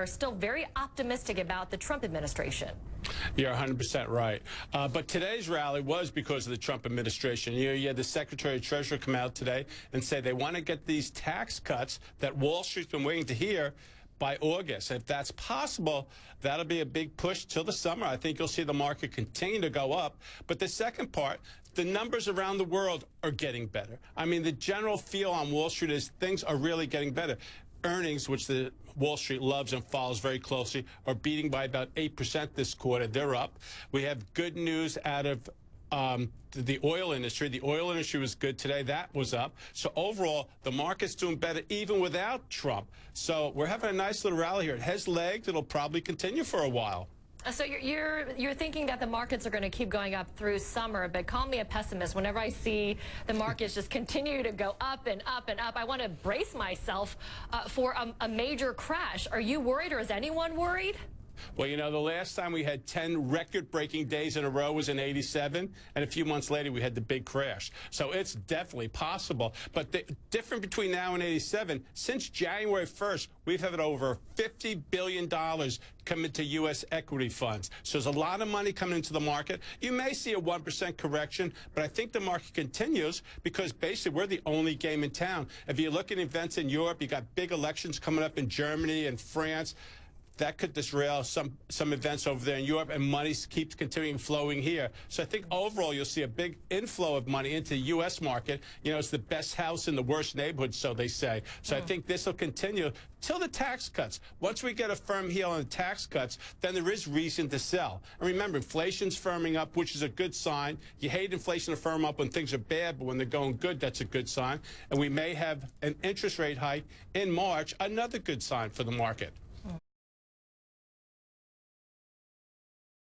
are still very optimistic about the Trump administration. You're 100% right. But today's rally was because of the Trump administration. You had the Secretary of Treasury come out today and say they want to get these tax cuts that Wall Street's been waiting to hear by August. If that's possible, that'll be a big push till the summer. I think you'll see the market continue to go up. But the second part, the numbers around the world are getting better. I mean, the general feel on Wall Street is things are really getting better. Earnings, which the Wall Street loves and follows very closely, are beating by about 8% this quarter. They're up. We have good news out of the oil industry. The oil industry was good today. That was up. So overall, the market's doing better even without Trump. So we're having a nice little rally here. It has legs. It'll probably continue for a while. So you're thinking that the markets are going to keep going up through summer, but call me a pessimist. Whenever I see the markets just continue to go up and up and up, I want to brace myself for a major crash. Are you worried, or is anyone worried? Well, you know, the last time we had 10 record-breaking days in a row was in '87, and a few months later we had the big crash. So it's definitely possible. But the difference between now and '87, since January 1st, we've had over $50 billion come into U.S. equity funds. So there's a lot of money coming into the market. You may see a 1% correction, but I think the market continues because basically we're the only game in town. If you look at events in Europe, you got big elections coming up in Germany and France. That could disrail some events over there in Europe, and money keeps continuing flowing here. So I think overall you'll see a big inflow of money into the U.S. market. You know, it's the best house in the worst neighborhood, so they say. So I think this will continue till the tax cuts. Once we get a firm heel on the tax cuts, then there is reason to sell. And remember, inflation's firming up, which is a good sign. You hate inflation to firm up when things are bad, but when they're going good, that's a good sign. And we may have an interest rate hike in March, another good sign for the market.